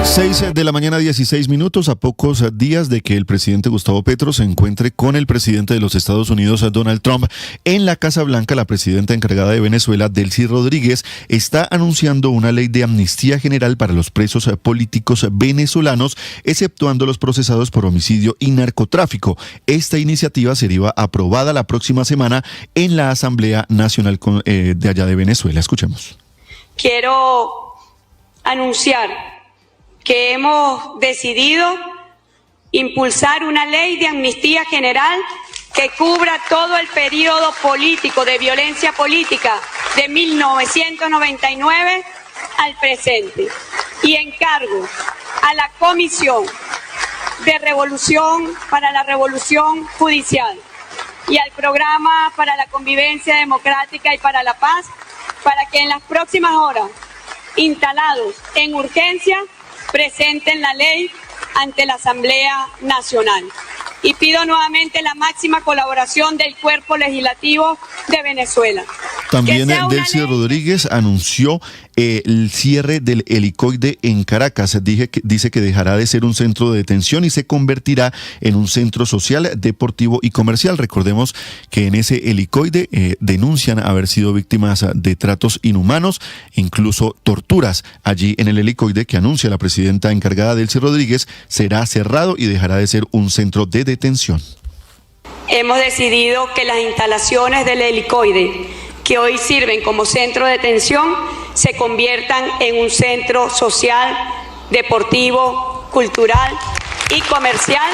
6 de la mañana, 16 minutos, a pocos días de que el presidente Gustavo Petro se encuentre con el presidente de los Estados Unidos, Donald Trump, en la Casa Blanca. La presidenta encargada de Venezuela, Delcy Rodríguez, está anunciando una ley de amnistía general para los presos políticos venezolanos, exceptuando los procesados por homicidio y narcotráfico. Esta iniciativa sería aprobada la próxima semana en la Asamblea Nacional de allá de Venezuela. Escuchemos. Quiero anunciar que hemos decidido impulsar una ley de amnistía general que cubra todo el periodo político de violencia política de 1999 al presente, y encargo a la Comisión de Revolución para la Revolución Judicial y al Programa para la Convivencia Democrática y para la Paz para que en las próximas horas, instalados en urgencia, presenten la ley ante la Asamblea Nacional. Y pido nuevamente la máxima colaboración del Cuerpo Legislativo de Venezuela. También Delcy Rodríguez anunció el cierre del helicoide en Caracas. Dice que dejará de ser un centro de detención y se convertirá en un centro social, deportivo y comercial. Recordemos que en ese helicoide denuncian haber sido víctimas de tratos inhumanos, incluso torturas. Allí en el helicoide, que anuncia la presidenta encargada Delcy Rodríguez, será cerrado y dejará de ser un centro de detención. Hemos decidido que las instalaciones del helicoide, que hoy sirven como centro de detención, se conviertan en un centro social, deportivo, cultural y comercial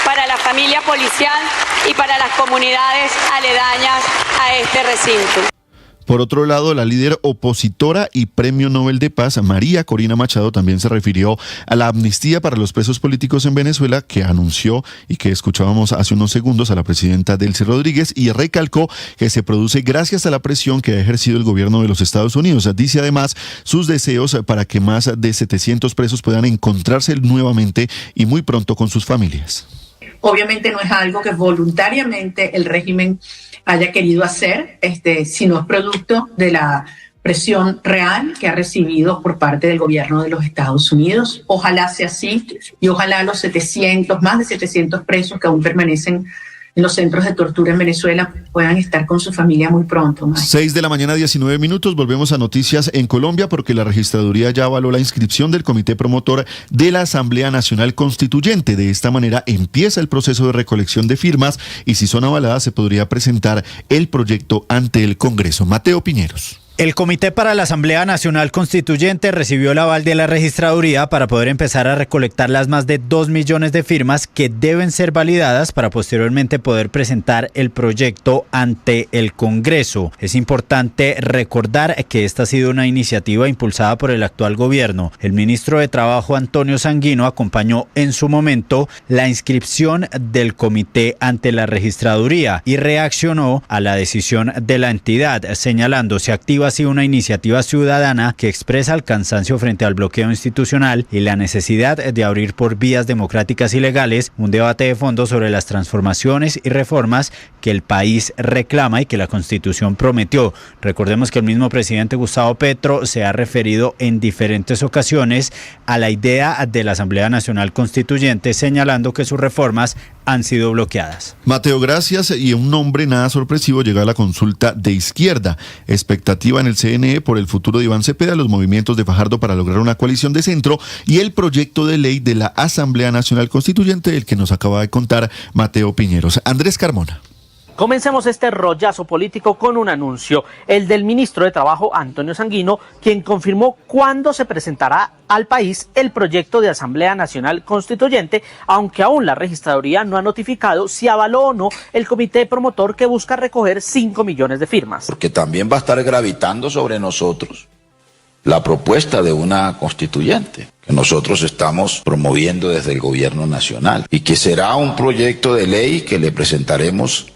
para la familia policial y para las comunidades aledañas a este recinto. Por otro lado, la líder opositora y Premio Nobel de Paz, María Corina Machado, también se refirió a la amnistía para los presos políticos en Venezuela, que anunció y que escuchábamos hace unos segundos a la presidenta Delcy Rodríguez, y recalcó que se produce gracias a la presión que ha ejercido el gobierno de los Estados Unidos. Dice además sus deseos para que más de 700 presos puedan encontrarse nuevamente y muy pronto con sus familias. Obviamente no es algo que voluntariamente el régimen haya querido hacer, sino es producto de la presión real que ha recibido por parte del gobierno de los Estados Unidos. Ojalá sea así y ojalá los más de 700 presos que aún permanecen en los centros de tortura en Venezuela puedan estar con su familia muy pronto. 6 de la mañana, 19 minutos. Volvemos a noticias en Colombia porque la registraduría ya avaló la inscripción del comité promotor de la Asamblea Nacional Constituyente. De esta manera empieza el proceso de recolección de firmas y si son avaladas se podría presentar el proyecto ante el Congreso. Mateo Piñeros. El Comité para la Asamblea Nacional Constituyente recibió el aval de la registraduría para poder empezar a recolectar las más de 2 millones de firmas que deben ser validadas para posteriormente poder presentar el proyecto ante el Congreso. Es importante recordar que esta ha sido una iniciativa impulsada por el actual gobierno. El ministro de Trabajo, Antonio Sanguino, acompañó en su momento la inscripción del comité ante la registraduría y reaccionó a la decisión de la entidad, señalando se activa así una iniciativa ciudadana que expresa el cansancio frente al bloqueo institucional y la necesidad de abrir por vías democráticas y legales un debate de fondo sobre las transformaciones y reformas que el país reclama y que la Constitución prometió. Recordemos que el mismo presidente Gustavo Petro se ha referido en diferentes ocasiones a la idea de la Asamblea Nacional Constituyente, señalando que sus reformas han sido bloqueadas. Mateo, gracias. Y un nombre nada sorpresivo llega a la consulta de izquierda. Expectativa en el CNE por el futuro de Iván Cepeda, los movimientos de Fajardo para lograr una coalición de centro y el proyecto de ley de la Asamblea Nacional Constituyente, el que nos acaba de contar Mateo Piñeros. Andrés Carmona. Comencemos este rollazo político con un anuncio, el del ministro de Trabajo, Antonio Sanguino, quien confirmó cuándo se presentará al país el proyecto de Asamblea Nacional Constituyente, aunque aún la registraduría no ha notificado si avaló o no el comité promotor que busca recoger 5 millones de firmas. Porque también va a estar gravitando sobre nosotros la propuesta de una constituyente que nosotros estamos promoviendo desde el gobierno nacional y que será un proyecto de ley que le presentaremos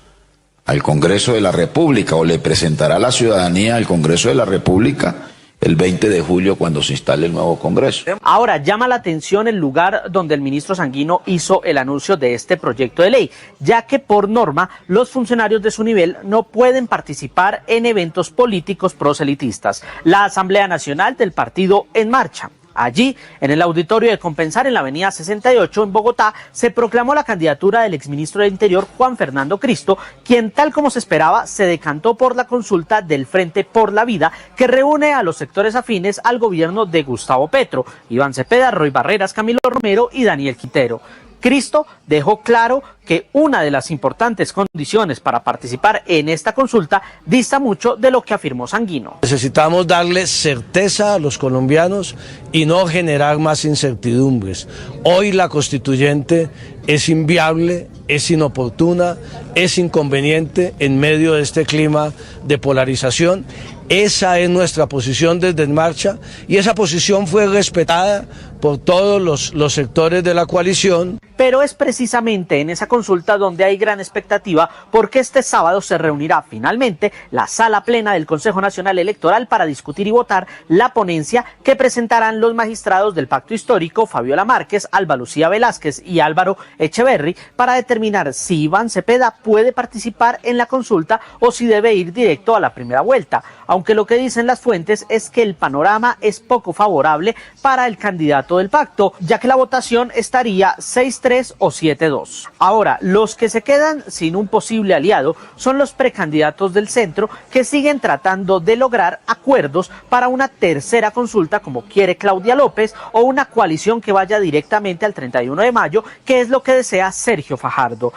al Congreso de la República, o le presentará a la ciudadanía al Congreso de la República el 20 de julio cuando se instale el nuevo Congreso. Ahora llama la atención el lugar donde el ministro Sanguino hizo el anuncio de este proyecto de ley, ya que por norma los funcionarios de su nivel no pueden participar en eventos políticos proselitistas. La Asamblea Nacional del Partido En Marcha. Allí, en el auditorio de Compensar en la avenida 68 en Bogotá, se proclamó la candidatura del exministro del Interior Juan Fernando Cristo, quien tal como se esperaba se decantó por la consulta del Frente por la Vida, que reúne a los sectores afines al gobierno de Gustavo Petro, Iván Cepeda, Roy Barreras, Camilo Romero y Daniel Quintero. Cristo dejó claro que una de las importantes condiciones para participar en esta consulta dista mucho de lo que afirmó Sanguino. Necesitamos darle certeza a los colombianos y no generar más incertidumbres. Hoy la constituyente es inviable, es inoportuna, es inconveniente en medio de este clima de polarización. Esa es nuestra posición desde En Marcha y esa posición fue respetada por todos los sectores de la coalición. Pero es precisamente en esa consulta donde hay gran expectativa, porque este sábado se reunirá finalmente la sala plena del Consejo Nacional Electoral para discutir y votar la ponencia que presentarán los magistrados del Pacto Histórico, Fabiola Márquez, Alba Lucía Velázquez y Álvaro Echeverry, para determinar si Iván Cepeda puede participar en la consulta o si debe ir directo a la primera vuelta, aunque lo que dicen las fuentes es que el panorama es poco favorable para el candidato del pacto, ya que la votación estaría 6-3 o 7-2. Ahora, los que se quedan sin un posible aliado son los precandidatos del centro, que siguen tratando de lograr acuerdos para una tercera consulta como quiere Claudia López, o una coalición que vaya directamente al 31 de mayo, que es lo que desea Sergio Fajardo.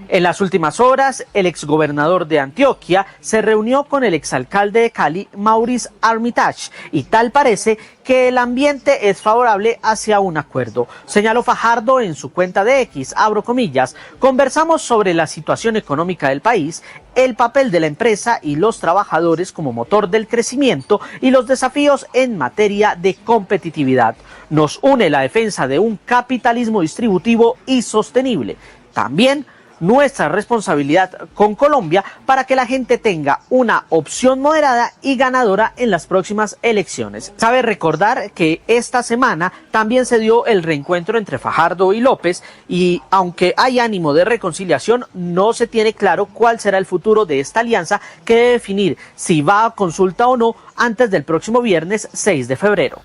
En las últimas horas, el exgobernador de Antioquia se reunió con el exalcalde de Cali, Maurice Armitage, y tal parece que el ambiente es favorable hacia un acuerdo. Señaló Fajardo en su cuenta de X, abro comillas: conversamos sobre la situación económica del país, el papel de la empresa y los trabajadores como motor del crecimiento y los desafíos en materia de competitividad. Nos une la defensa de un capitalismo distributivo y sostenible. También nuestra responsabilidad con Colombia para que la gente tenga una opción moderada y ganadora en las próximas elecciones. Cabe recordar que esta semana también se dio el reencuentro entre Fajardo y López, y aunque hay ánimo de reconciliación, no se tiene claro cuál será el futuro de esta alianza, que debe definir si va a consulta o no antes del próximo viernes 6 de febrero.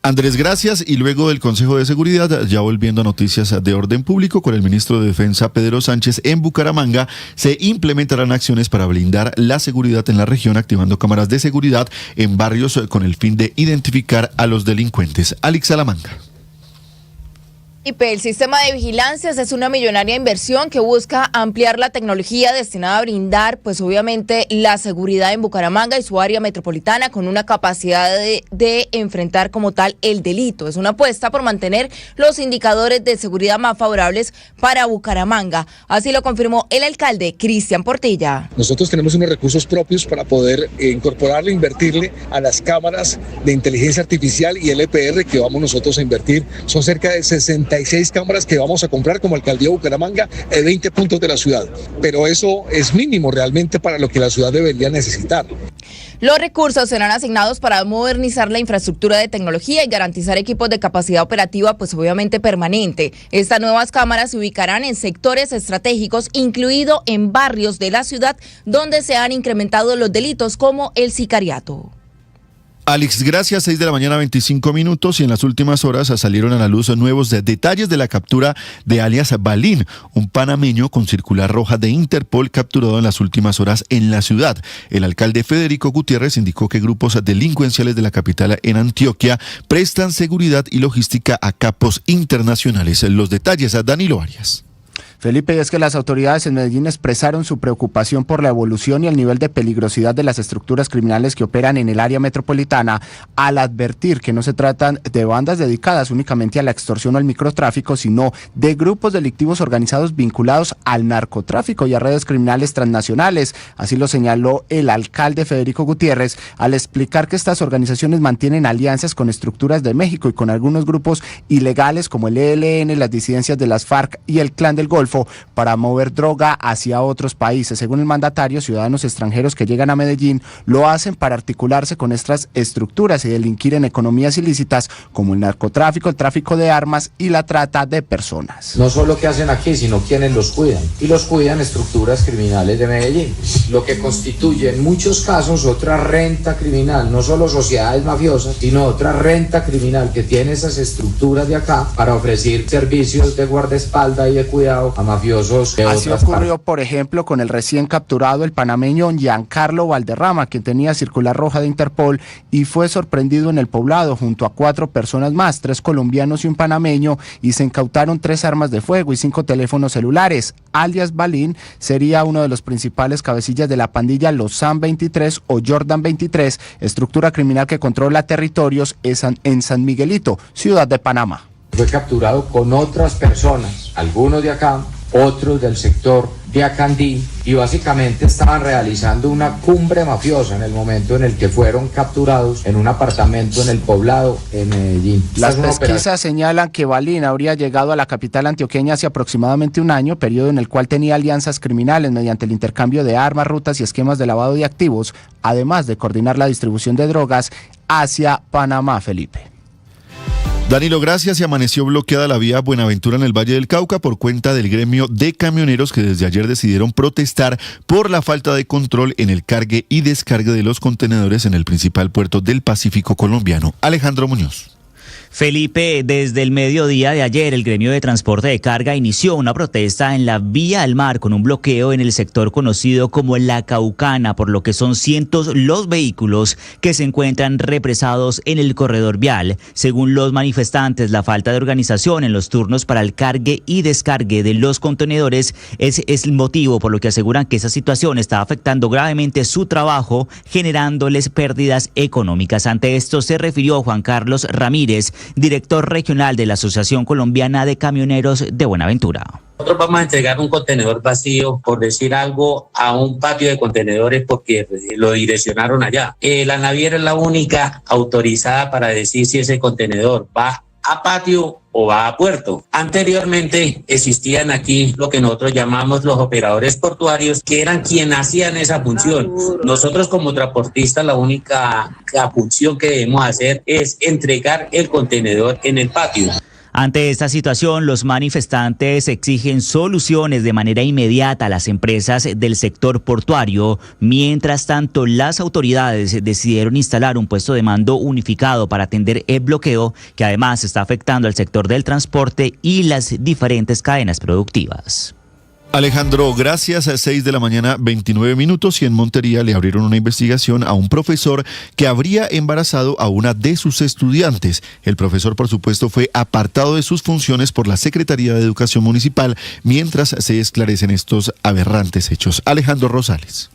Andrés, gracias. Y luego del Consejo de Seguridad, ya volviendo a noticias de orden público, con el ministro de Defensa, Pedro Sánchez, en Bucaramanga, se implementarán acciones para blindar la seguridad en la región, activando cámaras de seguridad en barrios con el fin de identificar a los delincuentes. Alex Salamanca. El sistema de vigilancias es una millonaria inversión que busca ampliar la tecnología destinada a brindar, pues obviamente, la seguridad en Bucaramanga y su área metropolitana, con una capacidad de enfrentar como tal el delito. Es una apuesta por mantener los indicadores de seguridad más favorables para Bucaramanga. Así lo confirmó el alcalde Cristian Portilla. Nosotros tenemos unos recursos propios para poder incorporarle, invertirle a las cámaras de inteligencia artificial y el EPR que vamos nosotros a invertir. Son cerca de 66 cámaras que vamos a comprar como alcaldía de Bucaramanga en 20 puntos de la ciudad, pero eso es mínimo realmente para lo que la ciudad debería necesitar. Los recursos serán asignados para modernizar la infraestructura de tecnología y garantizar equipos de capacidad operativa, pues obviamente permanente. Estas nuevas cámaras se ubicarán en sectores estratégicos, incluido en barrios de la ciudad donde se han incrementado los delitos como el sicariato. Alex, gracias. 6 de la mañana, 25 minutos, y en las últimas horas salieron a la luz nuevos detalles de la captura de alias Balín, un panameño con circular roja de Interpol capturado en las últimas horas en la ciudad. El alcalde Federico Gutiérrez indicó que grupos delincuenciales de la capital en Antioquia prestan seguridad y logística a capos internacionales. Los detalles a Danilo Arias. Felipe, es que las autoridades en Medellín expresaron su preocupación por la evolución y el nivel de peligrosidad de las estructuras criminales que operan en el área metropolitana, al advertir que no se tratan de bandas dedicadas únicamente a la extorsión o al microtráfico, sino de grupos delictivos organizados vinculados al narcotráfico y a redes criminales transnacionales. Así lo señaló el alcalde Federico Gutiérrez al explicar que estas organizaciones mantienen alianzas con estructuras de México y con algunos grupos ilegales como el ELN, las disidencias de las FARC y el Clan del Golfo, Golfo para mover droga hacia otros países. Según el mandatario, ciudadanos extranjeros que llegan a Medellín lo hacen para articularse con estas estructuras y delinquir en economías ilícitas como el narcotráfico, el tráfico de armas y la trata de personas. No solo qué hacen aquí, sino quienes los cuidan. Y los cuidan estructuras criminales de Medellín, lo que constituye en muchos casos otra renta criminal, no solo sociedades mafiosas, sino otra renta criminal que tiene esas estructuras de acá para ofrecer servicios de guardaespaldas y de cuidado a mafiosos de Así otras ocurrió, partes. por ejemplo, con el recién capturado el panameño Giancarlo Valderrama, quien tenía circular roja de Interpol y fue sorprendido en el Poblado junto a 4 personas más, 3 colombianos y un panameño, y se incautaron 3 armas de fuego y 5 teléfonos celulares. Alias Balín sería uno de los principales cabecillas de la pandilla Los San 23 o Jordan 23, estructura criminal que controla territorios en San Miguelito, ciudad de Panamá. Fue capturado con otras personas, algunos de acá, otros del sector de Acandí, y básicamente estaban realizando una cumbre mafiosa en el momento en el que fueron capturados en un apartamento en el Poblado, en Medellín. Las pesquisas señalan que Balín habría llegado a la capital antioqueña hace aproximadamente un año, periodo en el cual tenía alianzas criminales mediante el intercambio de armas, rutas y esquemas de lavado de activos, además de coordinar la distribución de drogas hacia Panamá, Felipe. Danilo, gracias. Y amaneció bloqueada la vía Buenaventura en el Valle del Cauca por cuenta del gremio de camioneros que desde ayer decidieron protestar por la falta de control en el cargue y descargue de los contenedores en el principal puerto del Pacífico colombiano. Alejandro Muñoz. Felipe, desde el mediodía de ayer, el gremio de transporte de carga inició una protesta en la vía al mar con un bloqueo en el sector conocido como La Caucana, por lo que son cientos los vehículos que se encuentran represados en el corredor vial. Según los manifestantes, la falta de organización en los turnos para el cargue y descargue de los contenedores es el motivo por lo que aseguran que esa situación está afectando gravemente su trabajo, generándoles pérdidas económicas. Ante esto se refirió Juan Carlos Ramírez, director regional de la Asociación Colombiana de Camioneros de Buenaventura. Nosotros vamos a entregar un contenedor vacío, por decir algo, a un patio de contenedores porque lo direccionaron allá. La naviera es la única autorizada para decir si ese contenedor va a patio o va a puerto. Anteriormente existían aquí lo que nosotros llamamos los operadores portuarios, que eran quienes hacían esa función. Nosotros como transportistas la única función que debemos hacer es entregar el contenedor en el patio. Ante esta situación, los manifestantes exigen soluciones de manera inmediata a las empresas del sector portuario. Mientras tanto, las autoridades decidieron instalar un puesto de mando unificado para atender el bloqueo, que además está afectando al sector del transporte y las diferentes cadenas productivas. Alejandro, gracias. A 6 de la mañana, 29 minutos, y en Montería le abrieron una investigación a un profesor que habría embarazado a una de sus estudiantes. El profesor, por supuesto, fue apartado de sus funciones por la Secretaría de Educación Municipal mientras se esclarecen estos aberrantes hechos. Alejandro Rosales.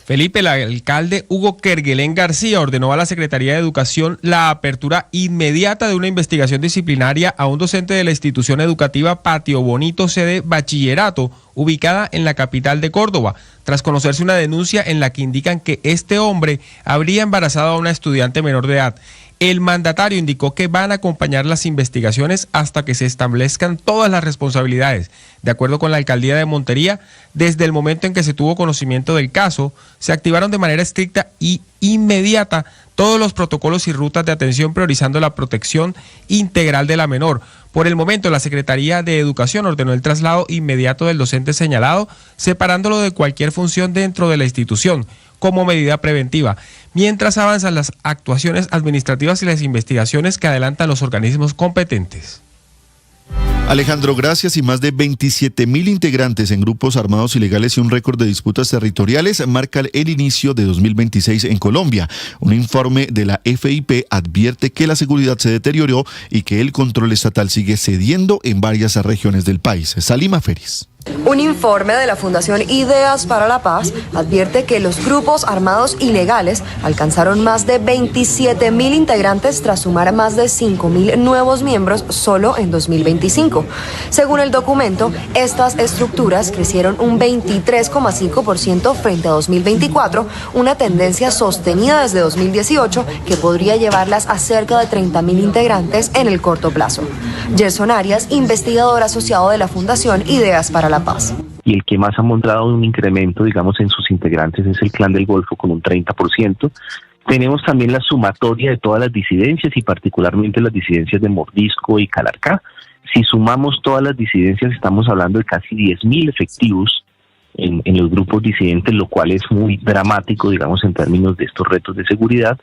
Felipe, el alcalde Hugo Kerguelén García ordenó a la Secretaría de Educación la apertura inmediata de una investigación disciplinaria a un docente de la institución educativa Patio Bonito, sede bachillerato, ubicada en la capital de Córdoba, tras conocerse una denuncia en la que indican que este hombre habría embarazado a una estudiante menor de edad. El mandatario indicó que van a acompañar las investigaciones hasta que se establezcan todas las responsabilidades. De acuerdo con la alcaldía de Montería, desde el momento en que se tuvo conocimiento del caso, se activaron de manera estricta y inmediata todos los protocolos y rutas de atención, priorizando la protección integral de la menor. Por el momento, la Secretaría de Educación ordenó el traslado inmediato del docente señalado, separándolo de cualquier función dentro de la institución, como medida preventiva, mientras avanzan las actuaciones administrativas y las investigaciones que adelantan los organismos competentes. Alejandro, gracias. Y más de 27.000 integrantes en grupos armados ilegales y un récord de disputas territoriales marcan el inicio de 2026 en Colombia. Un informe de la FIP advierte que la seguridad se deterioró y que el control estatal sigue cediendo en varias regiones del país. Salima Férez. Un informe de la Fundación Ideas para la Paz advierte que los grupos armados ilegales alcanzaron más de 27.000 integrantes tras sumar más de 5.000 nuevos miembros solo en 2025. Según el documento, estas estructuras crecieron un 23,5% frente a 2024, una tendencia sostenida desde 2018 que podría llevarlas a cerca de 30.000 integrantes en el corto plazo. Gerson Arias, investigador asociado de la Fundación Ideas para la Paz. Y el que más ha mostrado un incremento, digamos, en sus integrantes es el Clan del Golfo con un 30%. Tenemos también la sumatoria de todas las disidencias y particularmente las disidencias de Mordisco y Calarcá. Si sumamos todas las disidencias estamos hablando de casi 10.000 efectivos en los grupos disidentes, lo cual es muy dramático, digamos, en términos de estos retos de seguridad.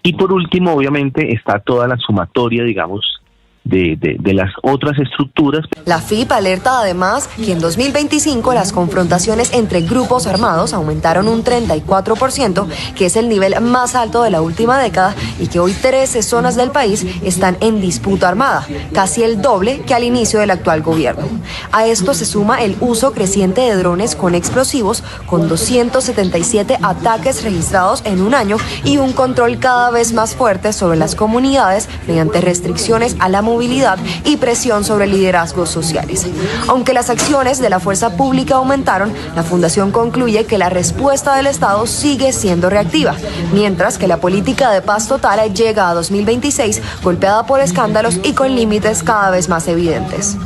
Y por último, obviamente, está toda la sumatoria, digamos, de las otras estructuras. La FIP alerta además que en 2025 las confrontaciones entre grupos armados aumentaron un 34%, que es el nivel más alto de la última década, y que hoy 13 zonas del país están en disputa armada, casi el doble que al inicio del actual gobierno. A esto se suma el uso creciente de drones con explosivos, con 277 ataques registrados en un año y un control cada vez más fuerte sobre las comunidades mediante restricciones a la movilidad y presión sobre liderazgos sociales. Aunque las acciones de la fuerza pública aumentaron, la Fundación concluye que la respuesta del Estado sigue siendo reactiva, mientras que la política de paz total llega a 2026 golpeada por escándalos y con límites cada vez más evidentes.